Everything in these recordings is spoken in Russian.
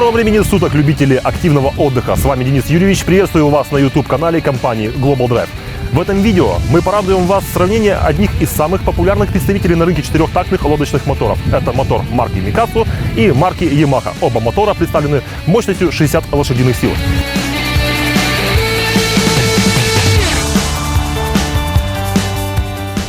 Доброго времени суток, любители активного отдыха. С вами Денис Юрьевич. Приветствую вас на YouTube-канале компании Global Drive. В этом видео мы порадуем вас сравнением одних из самых популярных представителей на рынке четырехтактных лодочных моторов. Это мотор марки Mikatsu и марки Yamaha. Оба мотора представлены мощностью 60 лошадиных сил.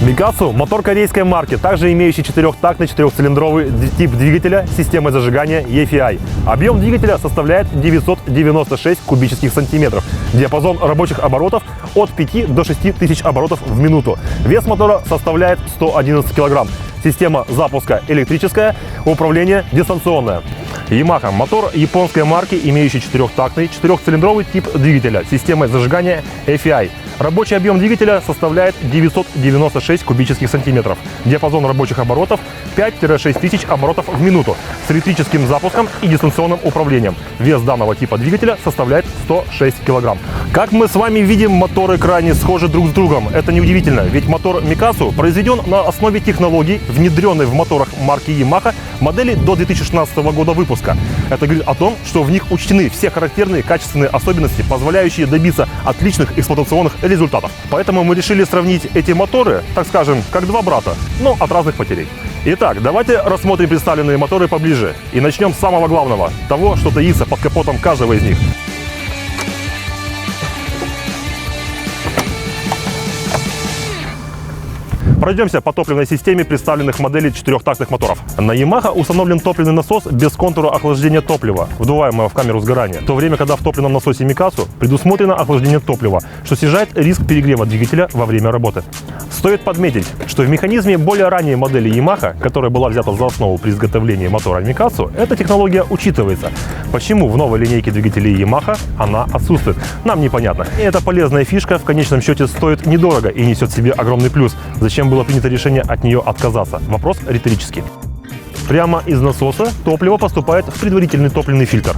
Mikatsu – мотор корейской марки, также имеющий четырехтактный четырехцилиндровый тип двигателя с системой зажигания EFI. Объем двигателя составляет 996 кубических сантиметров. Диапазон рабочих оборотов от 5 до 6 тысяч оборотов в минуту. Вес мотора составляет 111 килограмм. Система запуска электрическая, управление дистанционное. Yamaha – мотор японской марки, имеющий четырехтактный четырехцилиндровый тип двигателя с системой зажигания EFI. Рабочий объем двигателя составляет 996 кубических сантиметров. Диапазон рабочих оборотов 5-6 тысяч оборотов в минуту с электрическим запуском и дистанционным управлением. Вес данного типа двигателя составляет 106 килограмм. Как мы с вами видим, моторы крайне схожи друг с другом. Это неудивительно, ведь мотор Mikatsu произведен на основе технологий, внедренной в моторах марки Yamaha модели до 2016 года выпуска. Это говорит о том, что в них учтены все характерные качественные особенности, позволяющие добиться отличных эксплуатационных результатов. Поэтому мы решили сравнить эти моторы, так скажем, как два брата, но от разных матерей. Итак, давайте рассмотрим представленные моторы поближе и начнем с самого главного, того, что таится под капотом каждого из них. Пройдемся по топливной системе представленных моделей четырехтактных моторов. На Yamaha установлен топливный насос без контура охлаждения топлива, вдуваемого в камеру сгорания, в то время, когда в топливном насосе Mikatsu предусмотрено охлаждение топлива, что снижает риск перегрева двигателя во время работы. Стоит подметить, что в механизме более ранней модели Yamaha, которая была взята за основу при изготовлении мотора Mikatsu, эта технология учитывается. Почему в новой линейке двигателей Yamaha она отсутствует, нам непонятно. И эта полезная фишка в конечном счете стоит недорого и несет в себе огромный плюс. Зачем было принято решение от нее отказаться? Вопрос риторический. Прямо из насоса топливо поступает в предварительный топливный фильтр.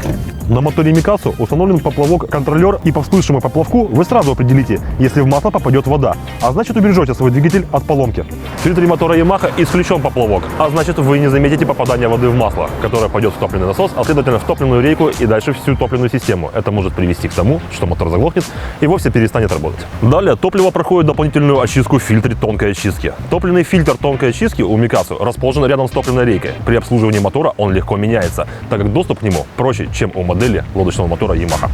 На моторе Mikatsu установлен поплавок-контролер, и по всплывшему поплавку вы сразу определите, если в масло попадет вода, а значит убережете свой двигатель от поломки. В фильтре мотора Yamaha исключен поплавок, а значит вы не заметите попадания воды в масло, которое пойдет в топливный насос, а следовательно в топливную рейку и дальше всю топливную систему. Это может привести к тому, что мотор заглохнет и вовсе перестанет работать. Далее топливо проходит дополнительную очистку в фильтре тонкой очистки. Топливный фильтр тонкой очистки у Mikatsu расположен рядом с топливной рейкой. При обслуживании мотора он легко меняется, так как доступ к нему проще, чем у модели лодочного мотора Yamaha.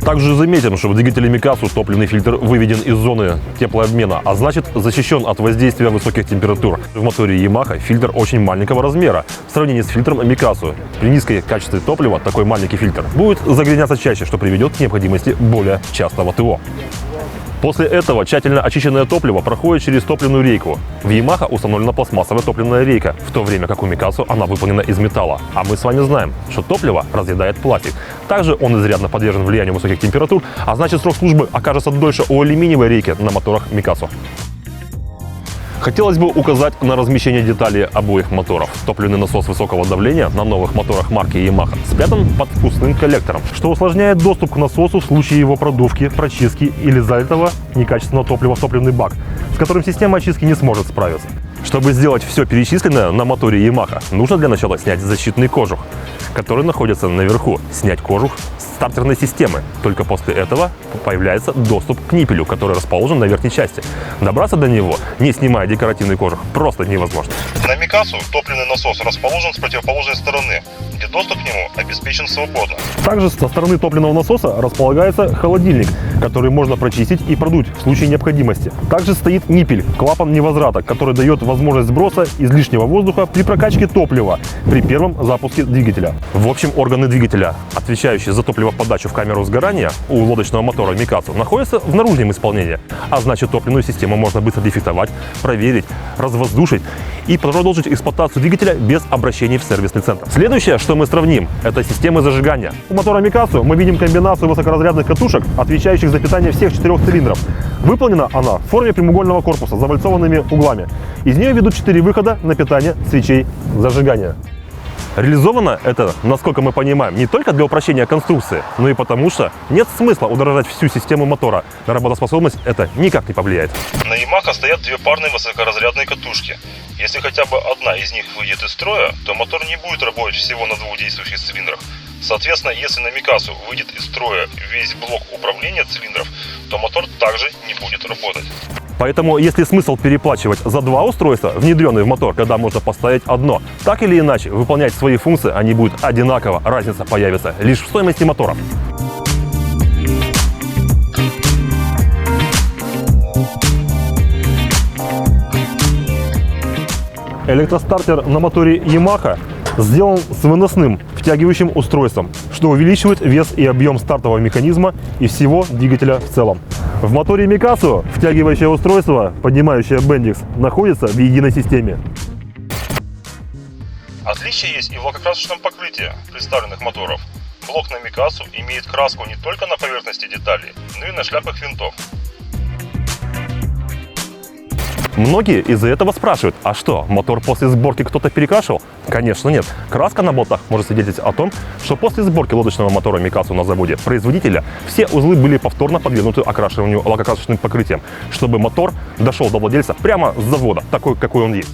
Также заметим, что в двигателе Mikatsu топливный фильтр выведен из зоны теплообмена, а значит защищен от воздействия высоких температур. В моторе Yamaha фильтр очень маленького размера в сравнении с фильтром Mikatsu. При низкой качестве топлива такой маленький фильтр будет загрязняться чаще, что приведет к необходимости более частого ТО. После этого тщательно очищенное топливо проходит через топливную рейку. В Yamaha установлена пластмассовая топливная рейка, в то время как у Mikatsu она выполнена из металла. А мы с вами знаем, что топливо разъедает пластик. Также он изрядно подвержен влиянию высоких температур, а значит срок службы окажется дольше у алюминиевой рейки на моторах Mikatsu. Хотелось бы указать на размещение деталей обоих моторов. Топливный насос высокого давления на новых моторах марки Yamaha спрятан под впускным коллектором, что усложняет доступ к насосу в случае его продувки, прочистки или залитого некачественного топлива в топливный бак, с которым система очистки не сможет справиться. Чтобы сделать все перечисленное на моторе Yamaha, нужно для начала снять защитный кожух, который находится наверху, снять кожух стартерной системы. Только после этого появляется доступ к ниппелю, который расположен на верхней части. Добраться до него, не снимая декоративный кожух, просто невозможно. На Mikatsu топливный насос расположен с противоположной стороны, где доступ к нему обеспечен свободно. Также со стороны топливного насоса располагается холодильник, который можно прочистить и продуть в случае необходимости. Также стоит ниппель, клапан невозврата, который дает возможность сброса излишнего воздуха при прокачке топлива при первом запуске двигателя. В общем, органы двигателя, отвечающие за топливоподачу в камеру сгорания у лодочного мотора Mikatsu, находятся в наружном исполнении, а значит топливную систему можно быстро дефектовать, проверить, развоздушить и продолжить эксплуатацию двигателя без обращений в сервисный центр. Следующее, что мы сравним, это системы зажигания. У мотора Mikatsu мы видим комбинацию высокоразрядных катушек, отвечающих за питание всех 4 цилиндров. Выполнена она в форме прямоугольного корпуса с завальцованными углами. Из нее ведут 4 выхода на питание свечей зажигания. Реализовано это, насколько мы понимаем, не только для упрощения конструкции, но и потому, что нет смысла удорожать всю систему мотора. На работоспособность это никак не повлияет. На Yamaha стоят две парные высокоразрядные катушки. Если хотя бы одна из них выйдет из строя, то мотор не будет работать всего на двух действующих цилиндрах. Соответственно, если на Микасу выйдет из строя весь блок управления цилиндров, то мотор также не будет работать. Поэтому, если смысл переплачивать за два устройства, внедренные в мотор, когда можно поставить одно, так или иначе, выполнять свои функции они будут одинаково, разница появится лишь в стоимости мотора. Электростартер на моторе Yamaha сделан с выносным втягивающим устройством, что увеличивает вес и объем стартового механизма и всего двигателя в целом. В моторе Микасу втягивающее устройство, поднимающее бендикс, находится в единой системе. Отличие есть и в лакокрасочном покрытии представленных моторов. Блок на Микасу имеет краску не только на поверхности деталей, но и на шляпах винтов. Многие из-за этого спрашивают, а что, мотор после сборки кто-то перекрашивал? Конечно нет. Краска на болтах может свидетельствовать о том, что после сборки лодочного мотора Микасу на заводе производителя все узлы были повторно подвергнуты окрашиванию лакокрасочным покрытием, чтобы мотор дошел до владельца прямо с завода, такой, какой он есть.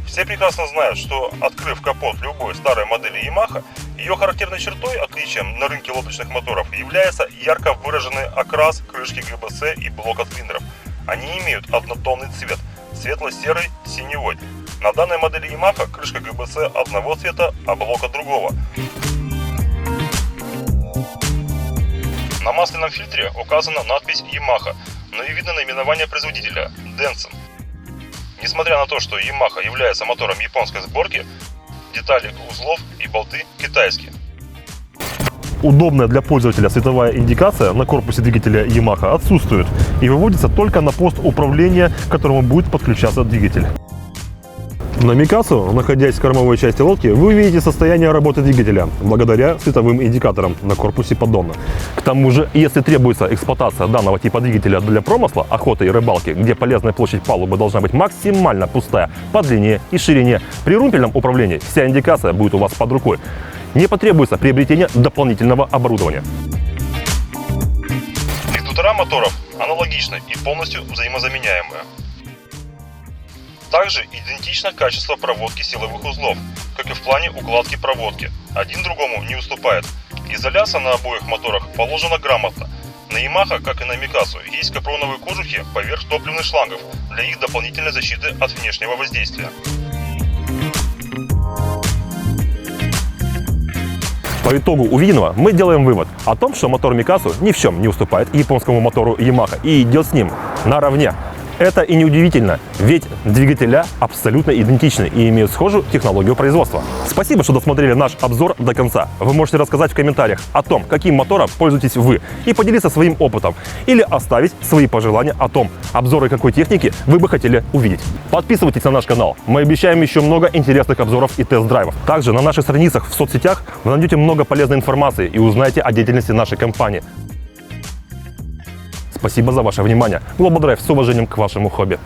Все прекрасно знают, что, открыв капот любой старой модели Yamaha, ее характерной чертой, отличием на рынке лодочных моторов, является ярко выраженный окрас крышки ГБЦ и блока цилиндров. Они имеют однотонный цвет – светло-серый с синевой. На данной модели Yamaha крышка ГБЦ одного цвета, а блока другого. На масляном фильтре указана надпись Yamaha, но и видно наименование производителя – Denson. Несмотря на то, что Yamaha является мотором японской сборки, детали узлов и болты китайские. Удобная для пользователя световая индикация на корпусе двигателя Yamaha отсутствует и выводится только на пост управления, к которому будет подключаться двигатель. На Микасу, находясь в кормовой части лодки, вы увидите состояние работы двигателя благодаря световым индикаторам на корпусе поддона. К тому же, если требуется эксплуатация данного типа двигателя для промысла, охоты и рыбалки, где полезная площадь палубы должна быть максимально пустая по длине и ширине, при румпельном управлении вся индикация будет у вас под рукой. Не потребуется приобретение дополнительного оборудования. Редуктора моторов аналогичны и полностью взаимозаменяемые. Также идентично качество проводки силовых узлов, как и в плане укладки проводки. Один другому не уступает. Изоляция на обоих моторах положена грамотно. На Yamaha, как и на Микасу, есть капроновые кожухи поверх топливных шлангов для их дополнительной защиты от внешнего воздействия. По итогу увиденного мы делаем вывод о том, что мотор Микасу ни в чем не уступает японскому мотору Yamaha и идет с ним наравне. Это и неудивительно, ведь двигателя абсолютно идентичны и имеют схожую технологию производства. Спасибо, что досмотрели наш обзор до конца. Вы можете рассказать в комментариях о том, каким мотором пользуетесь вы, и поделиться своим опытом, или оставить свои пожелания о том, обзоры какой техники вы бы хотели увидеть. Подписывайтесь на наш канал, мы обещаем еще много интересных обзоров и тест-драйвов. Также на наших страницах в соцсетях вы найдете много полезной информации и узнаете о деятельности нашей компании. Спасибо за ваше внимание. Глобал Драйв с уважением к вашему хобби.